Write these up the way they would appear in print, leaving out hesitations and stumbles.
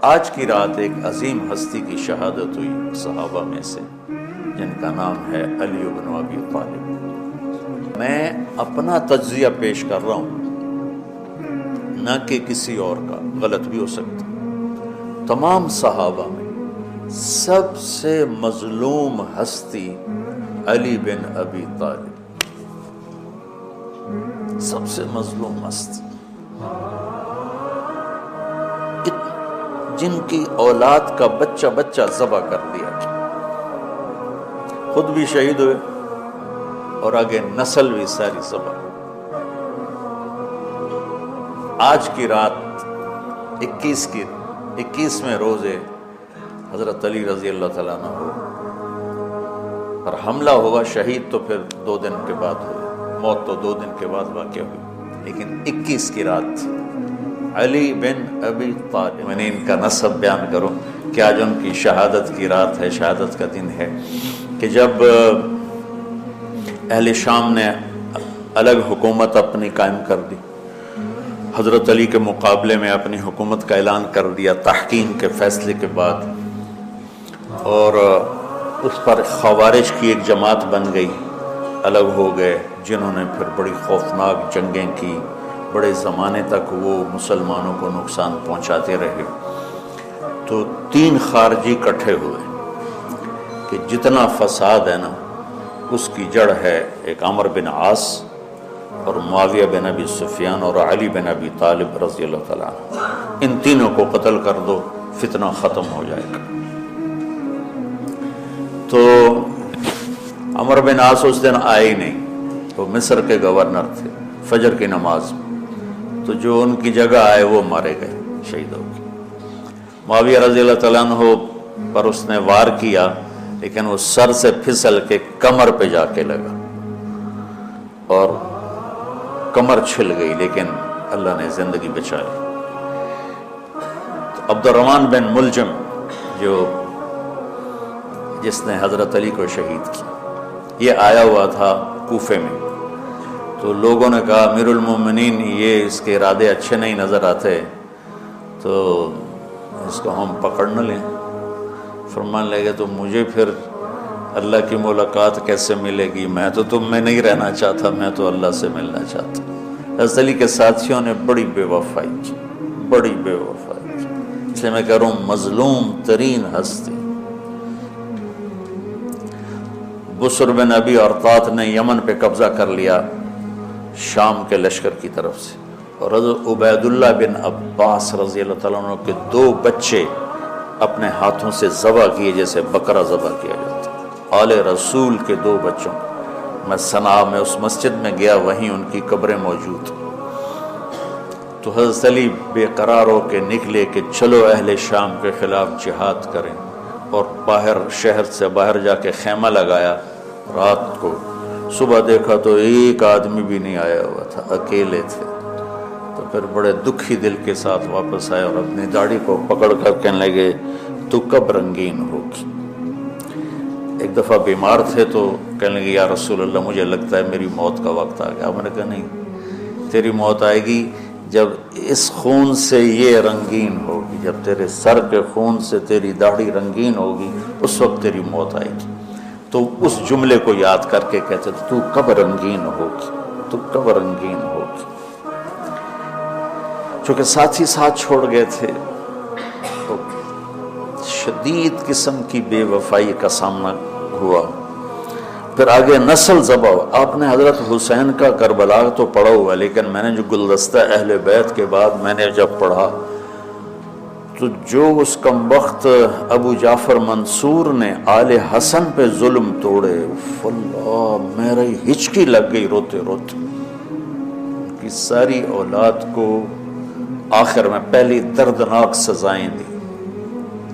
آج کی رات ایک عظیم ہستی کی شہادت ہوئی صحابہ میں سے، جن کا نام ہے علی بن ابی طالب۔ میں اپنا تجزیہ پیش کر رہا ہوں، نہ کہ کسی اور کا، غلط بھی ہو سکتا۔ تمام صحابہ میں سب سے مظلوم ہستی علی بن ابی طالب، سب سے مظلوم ہستی، جن کی اولاد کا بچہ بچہ ذبح کر دیا گیا، خود بھی شہید ہوئے اور آگے نسل بھی ساری ذبح۔ آج کی رات 21ویں روزے حضرت علی رضی اللہ تعالیٰ عنہ پر حملہ ہوا، شہید تو پھر 2 دن کے بعد ہوئے، موت تو 2 دن کے بعد واقع ہوئی، لیکن 21 کی رات علی بن ابی طالب، میں نے ان کا نسب بیان کروں کہ آج ان کی شہادت کی رات ہے، شہادت کا دن ہے، کہ جب اہل شام نے الگ حکومت اپنی قائم کر دی، حضرت علی کے مقابلے میں اپنی حکومت کا اعلان کر دیا تحکیم کے فیصلے کے بعد، اور اس پر خوارج کی ایک جماعت بن گئی، الگ ہو گئے، جنہوں نے پھر بڑی خوفناک جنگیں کی، بڑے زمانے تک وہ مسلمانوں کو نقصان پہنچاتے رہے۔ تو 3 خارجی اکٹھے ہوئے کہ جتنا فساد ہے نا، اس کی جڑ ہے ایک عمر بن عاص اور معاویہ بن ابی سفیان اور علی بن ابی طالب رضی اللہ تعالیٰ عنہ، ان تینوں کو قتل کر دو، فتنہ ختم ہو جائے گا۔ تو عمر بن عاص اس دن آئے ہی نہیں، وہ مصر کے گورنر تھے، فجر کی نماز میں، تو جو ان کی جگہ آئے وہ مارے گئے، شہید ہو گئے۔ معاویہ رضی اللہ تعالیٰ عنہ پر اس نے وار کیا، لیکن وہ سر سے پھسل کے کمر پہ جا کے لگا اور کمر چھل گئی، لیکن اللہ نے زندگی بچائی۔ تو عبد الرحمن بن ملجم جس نے حضرت علی کو شہید کیا، یہ آیا ہوا تھا کوفے میں، تو لوگوں نے کہا امیر المومنین یہ اس کے ارادے اچھے نہیں نظر آتے، تو اس کو ہم پکڑ نہ لیں۔ فرمانے لگے تو مجھے پھر اللہ کی ملاقات کیسے ملے گی؟ میں تو تم میں نہیں رہنا چاہتا، میں تو اللہ سے ملنا چاہتا۔ حضرت علی کے ساتھیوں نے بڑی بے وفائی کی، بڑی بے وفائی کی، اس لیے میں کہہ رہا ہوں مظلوم ترین ہستی۔ بسر بن ابی ارطاط نے یمن پہ قبضہ کر لیا شام کے لشکر کی طرف سے، اور حضرت عبید اللہ بن عباس رضی اللہ تعالیٰ عنہ کے 2 بچے اپنے ہاتھوں سے ذبح کیے، جیسے بکرا ذبح کیا جاتا۔ آل رسول کے 2 بچوں، میں صنعاء میں اس مسجد میں گیا، وہیں ان کی قبریں موجود۔ تو حضرت علی بے قرار ہو کے نکلے کہ چلو اہل شام کے خلاف جہاد کریں، اور باہر شہر سے باہر جا کے خیمہ لگایا رات کو۔ صبح دیکھا تو ایک آدمی بھی نہیں آیا ہوا تھا، اکیلے تھے۔ تو پھر بڑے دکھی دل کے ساتھ واپس آئے اور اپنی داڑھی کو پکڑ کر کہنے لگے تو کب رنگین ہوگی؟ ایک دفعہ بیمار تھے تو کہنے لگے یا رسول اللہ مجھے لگتا ہے میری موت کا وقت آ گیا۔ میں نے کہا نہیں، تیری موت آئے گی جب اس خون سے یہ رنگین ہوگی، جب تیرے سر کے خون سے تیری داڑھی رنگین ہوگی، اس وقت تیری موت آئے گی۔ تو اس جملے کو یاد کر کے کہتے تھے تو کب رنگین ہوگی، تو کب رنگین ہوگی۔ چونکہ ساتھی ساتھ چھوڑ گئے تھے، تو شدید قسم کی بے وفائی کا سامنا ہوا۔ پھر آگے نسل ذبح ہوا۔ آپ نے حضرت حسین کا کربلا تو پڑھا ہوا، لیکن میں نے جو گلدستہ اہل بیت کے بعد میں نے جب پڑھا تو جو اس کمبخت ابو جعفر منصور نے آل حسن پہ ظلم توڑے، اللہ میرے ہچکی لگ گئی روتے روتے۔ ان کی ساری اولاد کو آخر میں پہلی دردناک سزائیں دی،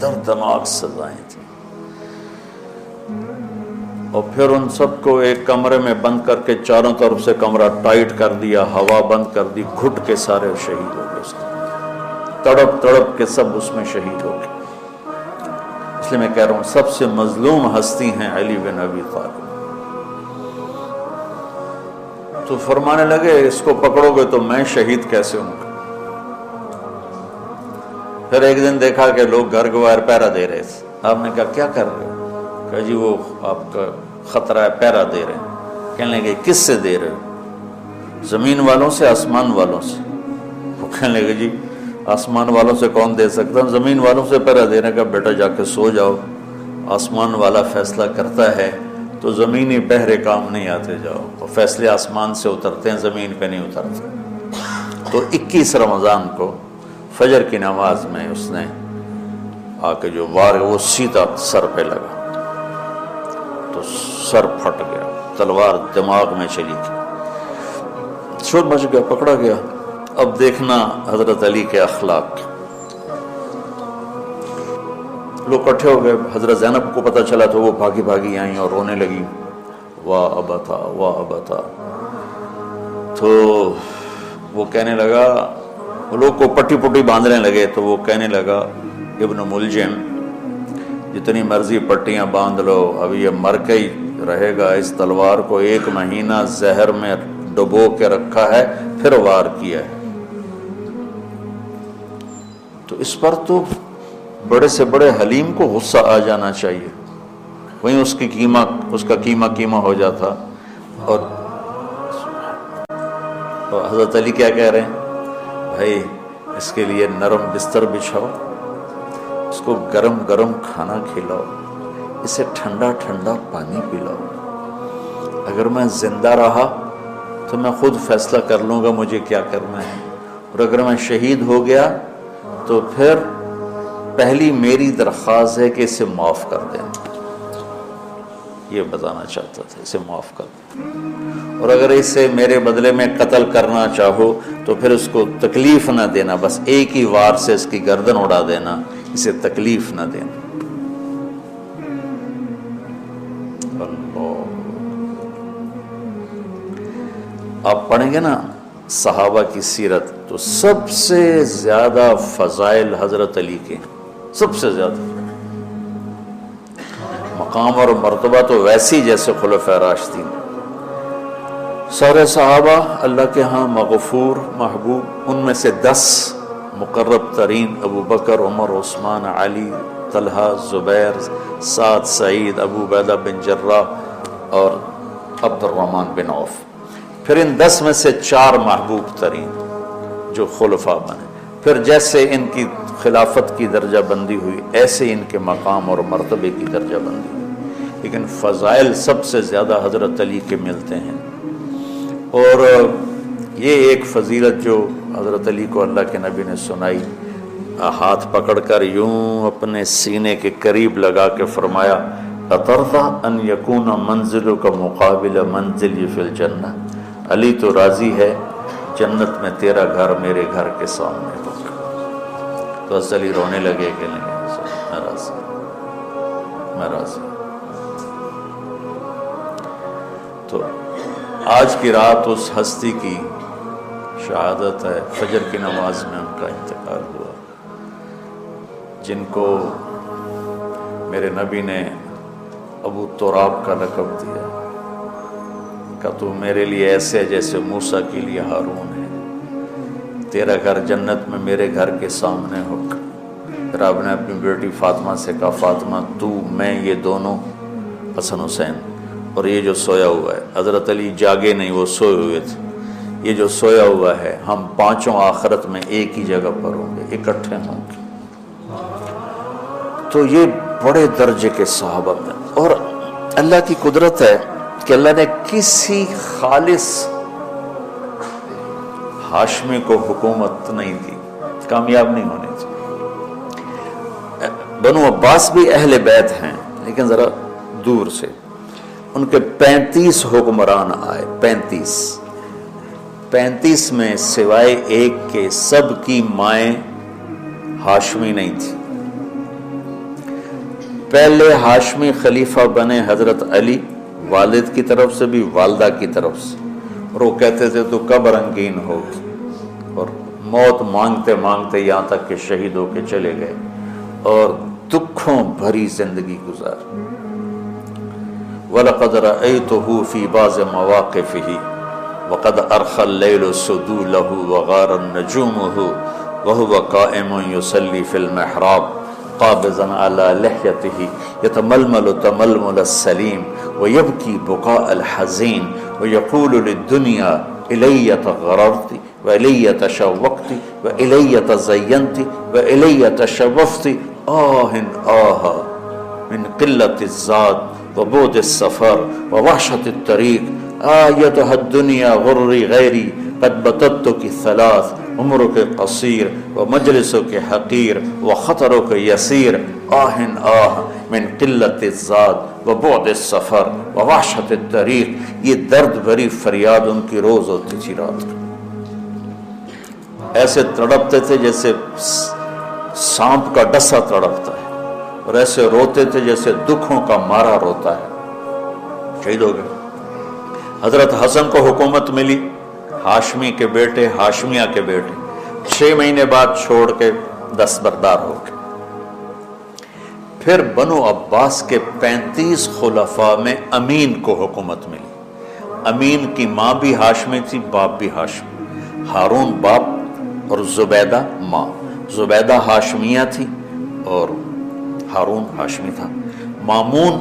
دردناک سزائیں دی، اور پھر ان سب کو ایک کمرے میں بند کر کے چاروں طرف سے کمرہ ٹائٹ کر دیا، ہوا بند کر دی، گھٹ کے سارے شہید ہو گئے، اس تڑپ تڑپ کے سب اس میں شہید ہو گئے۔ اس لیے میں کہہ رہا ہوں سب سے مظلوم ہستی ہیں علی بن ابی طالب۔ تو فرمانے لگے اس کو پکڑو گے تو میں شہید کیسے ہوں گا؟ پھر ایک دن دیکھا کہ لوگ گھر کے باہر پہرا دے رہے تھے. آپ نے کہا کیا کر رہے ہو؟ کہا جی وہ آپ کا خطرہ ہے، پہرا دے رہے ہیں. کہنے لگے کس سے دے رہے ہو؟ زمین والوں سے، آسمان والوں سے؟ وہ کہنے لگے جی آسمان والوں سے کون دے سکتا ہوں، زمین والوں سے پہرا دینے کا. بیٹا جا کے سو جاؤ، آسمان والا فیصلہ کرتا ہے تو زمینی پہرے کام نہیں آتے. جاؤ، اور فیصلے آسمان سے اترتے ہیں، زمین پہ نہیں اترتے. تو 21 رمضان کو فجر کی نماز میں اس نے آ کے جو وار وہ سیدھا سر پہ لگا تو سر پھٹ گیا، تلوار دماغ میں چلی گئی، شور مچ گیا، پکڑا گیا. اب دیکھنا حضرت علی کے اخلاق. لوگ اکٹھے ہو گئے. حضرت زینب کو پتہ چلا تو وہ بھاگی بھاگی آئیں اور رونے لگی، واہ ابتا واہ ابتا. تو وہ کہنے لگا، وہ لوگ کو پٹی پٹی باندھنے لگے تو وہ کہنے لگا ابن ملجم جتنی مرضی پٹیاں باندھ لو، ابھی یہ مر کے ہی رہے گا. اس تلوار کو 1 مہینہ زہر میں ڈبو کے رکھا ہے، پھر وار کیا ہے. تو اس پر تو بڑے سے بڑے حلیم کو غصہ آ جانا چاہیے. وہیں اس کا قیمہ ہو جاتا. اور حضرت علی کیا کہہ رہے ہیں؟ بھائی اس کے لیے نرم بستر بچھاؤ، اس کو گرم گرم کھانا کھلاؤ، اسے ٹھنڈا ٹھنڈا پانی پلاؤ. اگر میں زندہ رہا تو میں خود فیصلہ کر لوں گا مجھے کیا کرنا ہے، اور اگر میں شہید ہو گیا تو پھر پہلی میری درخواست ہے کہ اسے معاف کر دینا. یہ بتانا چاہتا تھا، اسے معاف کر دیں. اور اگر اسے میرے بدلے میں قتل کرنا چاہو تو پھر اس کو تکلیف نہ دینا، بس ایک ہی وار سے اس کی گردن اڑا دینا، اسے تکلیف نہ دینا. اللہ، آپ پڑھیں گے نا صحابہ کی سیرت تو سب سے زیادہ فضائل حضرت علی کے، سب سے زیادہ مقام اور مرتبہ تو ویسی جیسے خلفائے راشدین. سارے صحابہ اللہ کے ہاں مغفور محبوب، ان میں سے 10 مقرب ترین ابو بکر، عمر، عثمان، علی، طلحہ، زبیر، سعد، سعید، ابو عبیدہ بن جراح اور عبد الرحمن بن عوف. پھر ان 10 میں سے 4 محبوب ترین جو خلفاء بنے. پھر جیسے ان کی خلافت کی درجہ بندی ہوئی ایسے ان کے مقام اور مرتبے کی درجہ بندی ہوئی، لیکن فضائل سب سے زیادہ حضرت علی کے ملتے ہیں. اور یہ ایک فضیلت جو حضرت علی کو اللہ کے نبی نے سنائی، ہاتھ پکڑ کر یوں اپنے سینے کے قریب لگا کے فرمایا، اَتَرْضَىٰ أَن يَكُونَ مَنزِلُكَ مُقَابِلَ مَنزِلِي فِي الْجَنَّةِ. علی تو راضی ہے جنت میں تیرا گھر میرے گھر کے سامنے ہوگا. تو حضرت علی رونے لگے کہ میں راضی. تو آج کی رات اس ہستی کی شہادت ہے، فجر کی نماز میں ان کا انتقال ہوا، جن کو میرے نبی نے ابو تراب کا لقب دیا کہ تو میرے لیے ایسے جیسے موسیٰ کے لیے ہارون ہے. تیرا گھر جنت میں میرے گھر کے سامنے ہوگا. پھر آپ نے اپنی بیٹی فاطمہ سے کہا، فاطمہ تو میں یہ دونوں، حسن حسین، اور یہ جو سویا ہوا ہے، حضرت علی جاگے نہیں، وہ سوئے ہوئے تھے، یہ جو سویا ہوا ہے ہم پانچوں آخرت میں ایک ہی جگہ پر ہوں گے، اکٹھے ہوں گے. تو یہ بڑے درجے کے صحابہ میں، اور اللہ کی قدرت ہے کہ اللہ نے کسی خالص ہاشمی کو حکومت نہیں دی، کامیاب نہیں ہونے دی. بنو عباس بھی اہل بیت ہیں لیکن ذرا دور سے. ان کے 35 حکمران آئے، 35 میں سوائے ایک کے سب کی مائیں ہاشمی نہیں تھی. پہلے ہاشمی خلیفہ بنے حضرت علی، والد کی طرف سے بھی والدہ کی طرف سے، اور وہ کہتے تھے تو کب رنگین ہوگی، اور موت مانگتے مانگتے یہاں تک کہ شہید ہو کے چلے گئے اور دکھوں بھری زندگی گزار. وَلَقَدْ رَأَيْتُهُ فِي بَعْضِ مَوَاقِفِهِ وَقَدْ أَرْخَى اللَّيْلُ سُدُولَهُ وَغَارَ النَّجُومُهُ وهو قائم يصلي في المحراب قابضا على لحيته يتململ تململ السليم ويبكي بكاء الحزين ويقول للدنيا إلي تغررت وإلي تشوقت وإلي تزينت وإلي تشوفت آه من قلة الزاد وبعد السفر ووحشة الطريق آيتها الدنيا غري غيري قد بتتك ثلاث عمرك قصير ومجلسك حقير وخطرك يسير من قلت الزاد وبعد السفر ووحشت الطریق. یہ درد بھری فریاد ان کی روز ہوتی تھی رات کو. ایسے تڑپتے تھے جیسے سانپ کا ڈسا تڑپتا ہے اور ایسے روتے تھے جیسے دکھوں کا مارا روتا ہے. شہید ہو گئے. حضرت حسن کو حکومت ملی، ہاشمی کے بیٹے، ہاشمیہ کے بیٹے. 6 مہینے بعد چھوڑ کے دستبردار ہو گئے. پھر بنو عباس کے 35 خلفاء میں امین کو حکومت ملی. امین کی ماں بھی ہاشمی تھی، باپ بھی ہاشمی. ہارون باپ اور زبیدہ ماں. زبیدہ ہاشمیہ تھی اور ہارون ہاشمی تھا. مامون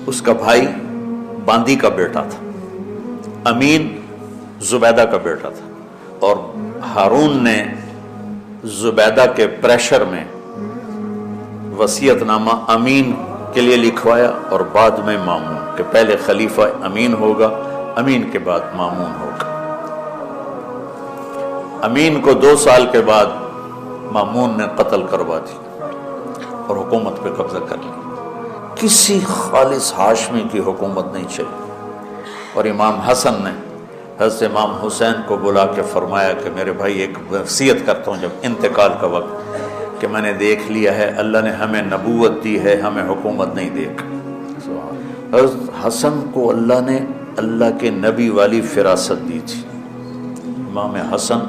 اس کا بھائی باندی کا بیٹا تھا. امین زبیدہ کا بیٹا تھا اور ہارون نے زبیدہ کے پریشر میں وصیت نامہ امین کے لیے لکھوایا اور بعد میں مامون، کہ پہلے خلیفہ امین ہوگا، امین کے بعد مامون ہوگا. امین کو 2 سال کے بعد مامون نے قتل کروا دی اور حکومت پہ قبضہ کر لی. کسی خالص ہاشمی کی حکومت نہیں چلی. اور امام حسن نے حضرت امام حسین کو بلا کے فرمایا کہ میرے بھائی ایک وصیت کرتا ہوں جب انتقال کا وقت، کہ میں نے دیکھ لیا ہے اللہ نے ہمیں نبوت دی ہے، ہمیں حکومت نہیں دے گا. حضرت حسن کو اللہ نے اللہ کے نبی والی فراست دی تھی. امام حسن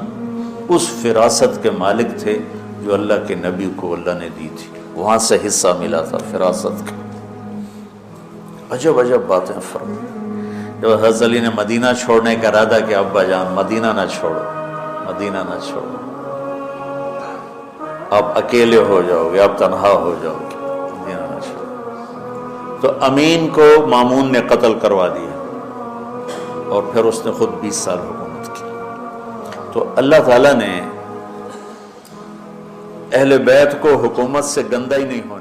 اس فراست کے مالک تھے جو اللہ کے نبی کو اللہ نے دی تھی. وہاں سے حصہ ملا تھا فراست کا. عجب عجب باتیں فرما. جب حضرت علی نے مدینہ چھوڑنے کا ارادہ کیا، ابا جان مدینہ نہ چھوڑو، مدینہ نہ چھوڑو، آپ اکیلے ہو جاؤ گے، آپ تنہا ہو جاؤ گے، مدینہ نہ چھوڑو. تو امین کو مامون نے قتل کروا دیا اور پھر اس نے خود 20 سال حکومت کی. تو اللہ تعالیٰ نے اہل بیت کو حکومت سے گندہ ہی نہیں ہونے